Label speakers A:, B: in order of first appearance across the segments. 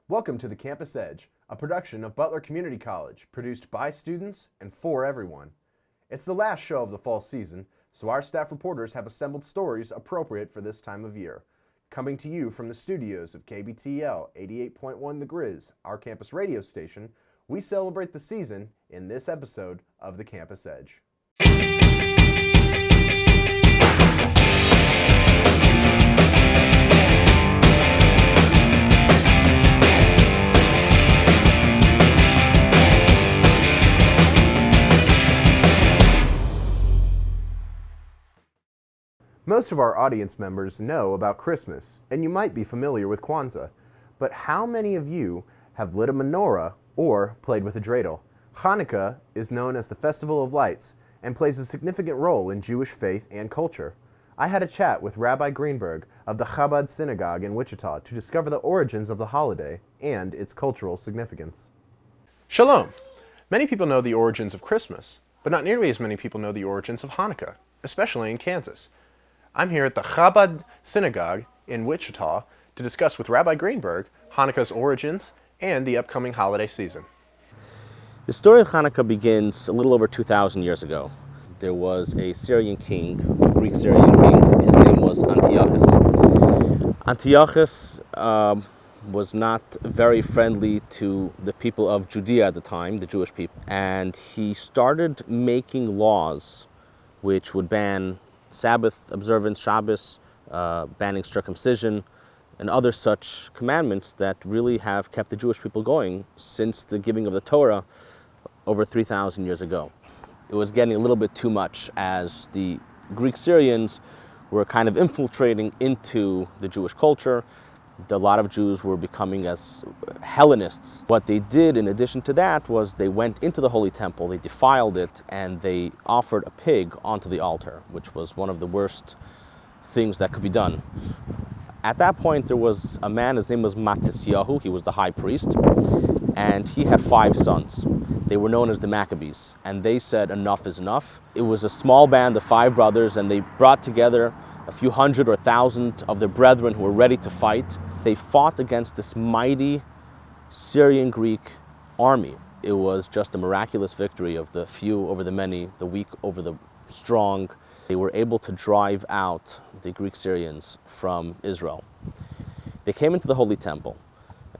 A: Welcome to the Campus Edge, a production of Butler Community College, produced by students and for everyone. It's the last show of the fall season, so our staff reporters have assembled stories appropriate for this time of year. Coming to you from the studios of KBTL 88.1 The Grizz, our campus radio station, we celebrate the season in this episode of the Campus Edge. Most of our audience members know about Christmas, and you might be familiar with Kwanzaa, but how many of you have lit a menorah or played with a dreidel? Hanukkah is known as the Festival of Lights and plays a significant role in Jewish faith and culture. I had a chat with Rabbi Greenberg of the Chabad Synagogue in Wichita to discover the origins of the holiday and its cultural significance. Shalom! Many people know the origins of Christmas, but not nearly as many people know the origins of Hanukkah, especially in Kansas. I'm here at the Chabad Synagogue in Wichita to discuss with Rabbi Greenberg Hanukkah's origins and the upcoming holiday season.
B: The story of Hanukkah begins a little over 2,000 years ago. There was a Syrian king, a Greek Syrian king. His name was Antiochus. Antiochus was not very friendly to the people of Judea at the time, the Jewish people, and he started making laws which would ban Sabbath observance, Shabbos, banning circumcision, and other such commandments that really have kept the Jewish people going since the giving of the Torah over 3,000 years ago. It was getting a little bit too much as the Greek Syrians were kind of infiltrating into the Jewish culture. A lot of Jews were becoming as Hellenists. What they did in addition to that was they went into the Holy Temple, they defiled it, and they offered a pig onto the altar, which was one of the worst things that could be done. At that point, there was a man, his name was Matisyahu, he was the high priest, and he had 5 sons. They were known as the Maccabees, and they said enough is enough. It was a small band of 5 brothers, and they brought together a few hundred or 1,000 of their brethren who were ready to fight. They fought against this mighty Syrian Greek army. It was just a miraculous victory of the few over the many, the weak over the strong. They were able to drive out the Greek Syrians from Israel. They came into the Holy Temple,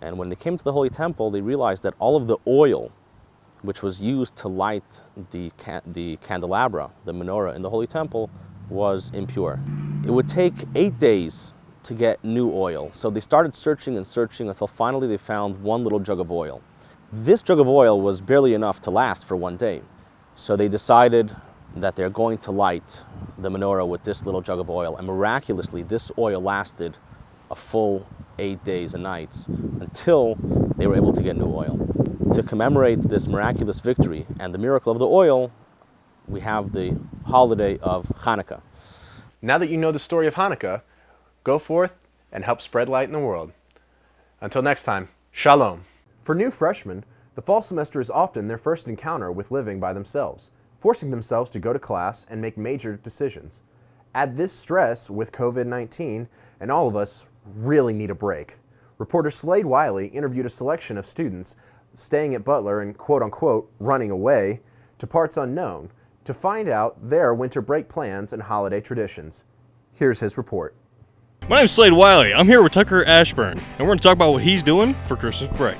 B: and when they came to the Holy Temple, they realized that all of the oil which was used to light the candelabra, the menorah in the Holy Temple, was impure. It would take 8 days to get new oil. So they started searching and searching until finally they found one little jug of oil. This jug of oil was barely enough to last for 1 day. So they decided that they're going to light the menorah with this little jug of oil. And miraculously, this oil lasted a full 8 days and nights until they were able to get new oil. To commemorate this miraculous victory and the miracle of the oil, we have the holiday of Hanukkah.
A: Now that you know the story of Hanukkah, go forth and help spread light in the world. Until next time, Shalom. For new freshmen, the fall semester is often their first encounter with living by themselves, forcing themselves to go to class and make major decisions. Add this stress with COVID-19, and all of us really need a break. Reporter Slade Wiley interviewed a selection of students staying at Butler and quote-unquote running away to parts unknown to find out their winter break plans and holiday traditions. Here's his report.
C: My name's Slade Wiley. I'm here with Tucker Ashburn, and we're going to talk about what he's doing for Christmas break.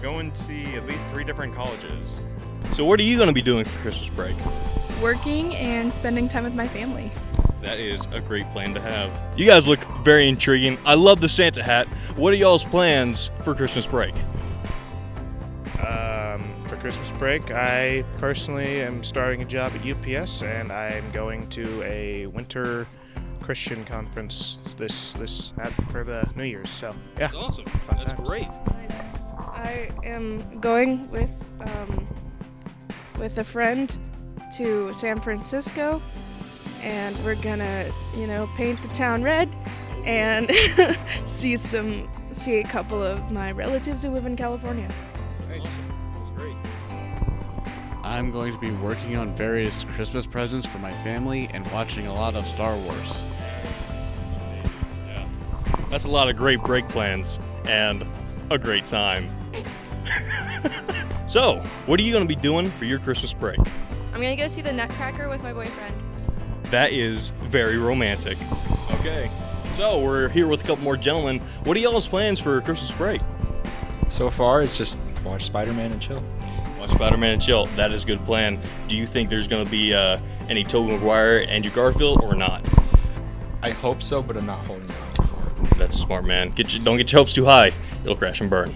D: Going to see at least 3 different colleges.
C: So what are you going to be doing for Christmas break?
E: Working and spending time with my family.
C: That is a great plan to have. You guys look very intriguing. I love the Santa hat. What are y'all's plans for Christmas break?
D: For Christmas break, I personally am starting a job at UPS, and I'm going to a winter Christian conference for the New Year's. So yeah,
C: That's awesome. That's great.
E: I am going with a friend to San Francisco, and we're gonna, paint the town red and see a couple of my relatives who live in California.
C: That's awesome. That's great.
F: I'm going to be working on various Christmas presents for my family and watching a lot of Star Wars.
C: Yeah. That's a lot of great break plans and a great time. So, what are you going to be doing for your Christmas break?
G: I'm gonna go see the Nutcracker with my boyfriend.
C: That is very romantic. Okay, so we're here with a couple more gentlemen. What are y'all's plans for Christmas break?
H: So far, it's just watch Spider-Man and chill.
C: Watch Spider-Man and chill. That is a good plan. Do you think there's going to be any Tobey Maguire, Andrew Garfield, or not?
H: I hope so, but I'm not holding out for it.
C: That's smart, man. Don't get your hopes too high. It'll crash and burn.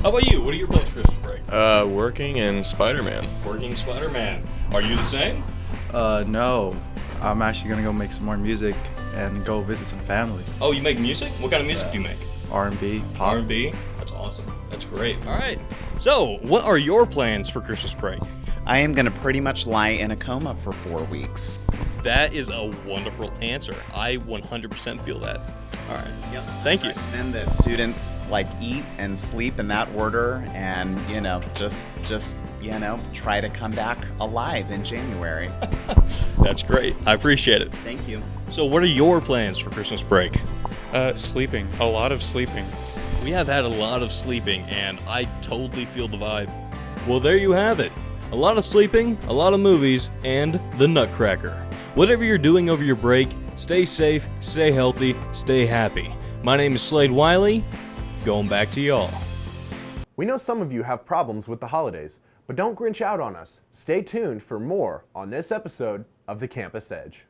C: How about you? What are your plans for Christmas break?
I: Working and Spider-Man.
C: Working Spider-Man. Are you the same?
J: No. I'm actually gonna go make some more music and go visit some family.
C: Oh, you make music? What kind of music do you make?
J: R&B, pop.
C: R&B? That's awesome. That's great. All right. So, what are your plans for Christmas break?
K: I am going to pretty much lie in a coma for 4 weeks.
C: That is a wonderful answer. I 100% feel that. All right. Yep. Thank you.
K: And that students eat and sleep in that order, and just try to come back alive in January.
C: That's great. I appreciate it.
K: Thank you.
C: So, what are your plans for Christmas break?
D: Sleeping. A lot of sleeping.
C: We have had a lot of sleeping, and I totally feel the vibe. Well, there you have it. A lot of sleeping, a lot of movies, and the Nutcracker. Whatever you're doing over your break, stay safe, stay healthy, stay happy. My name is Slade Wiley. Going back to y'all.
A: We know some of you have problems with the holidays, but don't Grinch out on us. Stay tuned for more on this episode of The Campus Edge.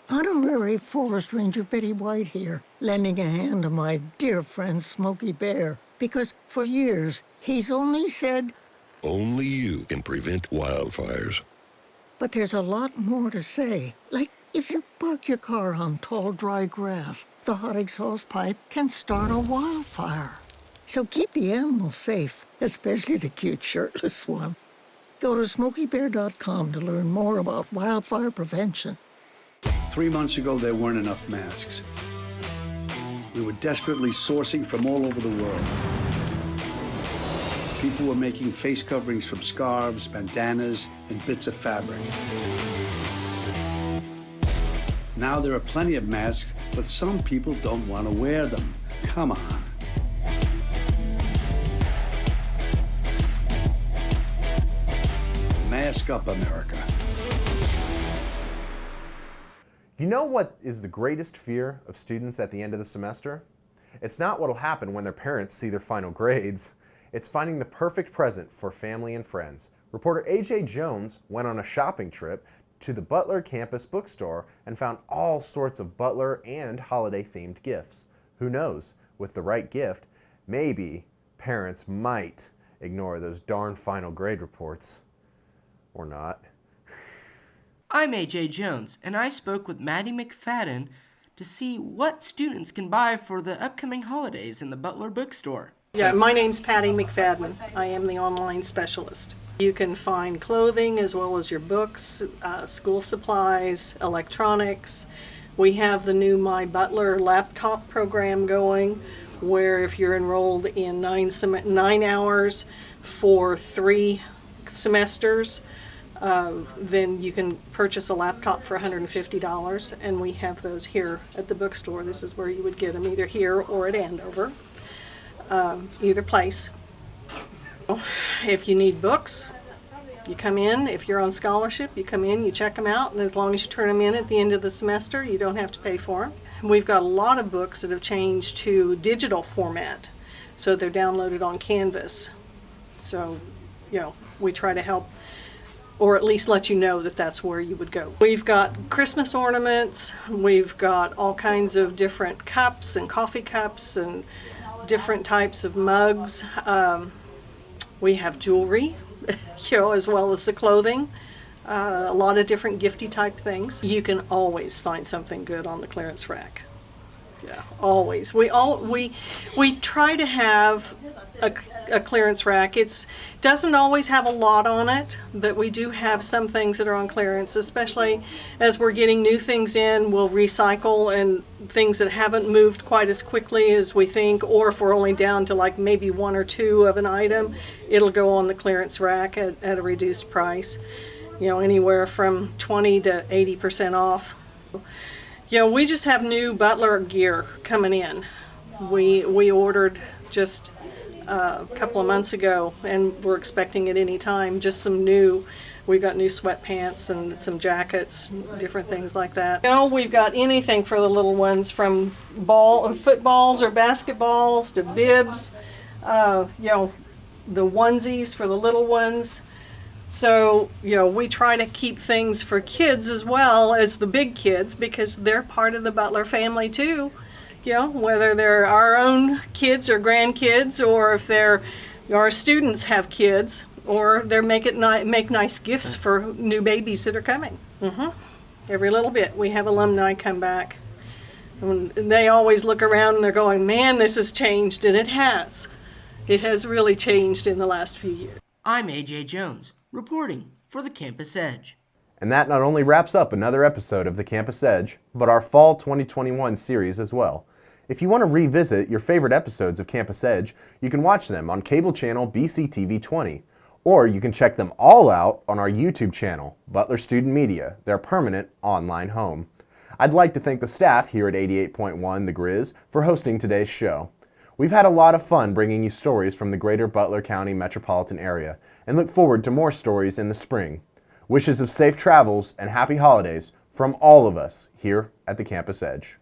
L: Honorary Forest Ranger Betty White here, lending a hand to my dear friend Smokey Bear, because for years he's only said,
M: only you can prevent wildfires.
L: But there's a lot more to say. Like, if you park your car on tall, dry grass, the hot exhaust pipe can start a wildfire. So keep the animals safe, especially the cute shirtless one. Go to SmokeyBear.com to learn more about wildfire prevention.
N: 3 months ago, there weren't enough masks. We were desperately sourcing from all over the world. People were making face coverings from scarves, bandanas, and bits of fabric. Now there are plenty of masks, but some people don't want to wear them. Come on. Mask up, America.
A: You know what is the greatest fear of students at the end of the semester? It's not what'll happen when their parents see their final grades. It's finding the perfect present for family and friends. Reporter AJ Jones went on a shopping trip to the Butler campus bookstore and found all sorts of Butler and holiday-themed gifts. Who knows, with the right gift, maybe parents might ignore those darn final grade reports. Or not.
O: I'm AJ Jones, and I spoke with Maddie McFadden to see what students can buy for the upcoming holidays in the Butler Bookstore.
P: Yeah, my name's Patty McFadden. I am the online specialist. You can find clothing as well as your books, school supplies, electronics. We have the new My Butler laptop program going, where if you're enrolled in 9 hours for 3 semesters, then you can purchase a laptop for $150, and we have those here at the bookstore. This is where you would get them, either here or at Andover, either place. If you need books, you come in. If you're on scholarship, you come in, you check them out, and as long as you turn them in at the end of the semester, you don't have to pay for them. We've got a lot of books that have changed to digital format, so they're downloaded on Canvas. So, we try to help, or at least let you know that that's where you would go. We've got Christmas ornaments, we've got all kinds of different cups and coffee cups and different types of mugs. We have jewelry, as well as the clothing. A lot of different gifty type things. You can always find something good on the clearance rack. Yeah, always. We try to have a clearance rack. It doesn't always have a lot on it, but we do have some things that are on clearance, especially as we're getting new things in. We'll recycle and things that haven't moved quite as quickly as we think, or if we're only down to like maybe one or two of an item, it'll go on the clearance rack at a reduced price. Anywhere from 20 to 80% off. We just have new Butler gear coming in. We ordered just a couple of months ago, and we're expecting it any time. Just some new. We've got new sweatpants and some jackets, different things like that. We've got anything for the little ones, from footballs or basketballs to bibs. The onesies for the little ones. So, we try to keep things for kids as well as the big kids, because they're part of the Butler family too. Whether they're our own kids or grandkids, or if our students have kids, or they make nice gifts for new babies that are coming. Every little bit. We have alumni come back. And they always look around and they're going, man, this has changed, and it has. It has really changed in the last few years.
O: I'm AJ Jones, reporting for the Campus Edge.
A: And that not only wraps up another episode of the Campus Edge, but our Fall 2021 series as well. If you want to revisit your favorite episodes of Campus Edge, you can watch them on cable channel BCTV 20, or you can check them all out on our YouTube channel, Butler Student Media, their permanent online home. I'd like to thank the staff here at 88.1 The Grizz for hosting today's show. We've had a lot of fun bringing you stories from the greater Butler County metropolitan area, and look forward to more stories in the spring. Wishes of safe travels and happy holidays from all of us here at the Campus Edge.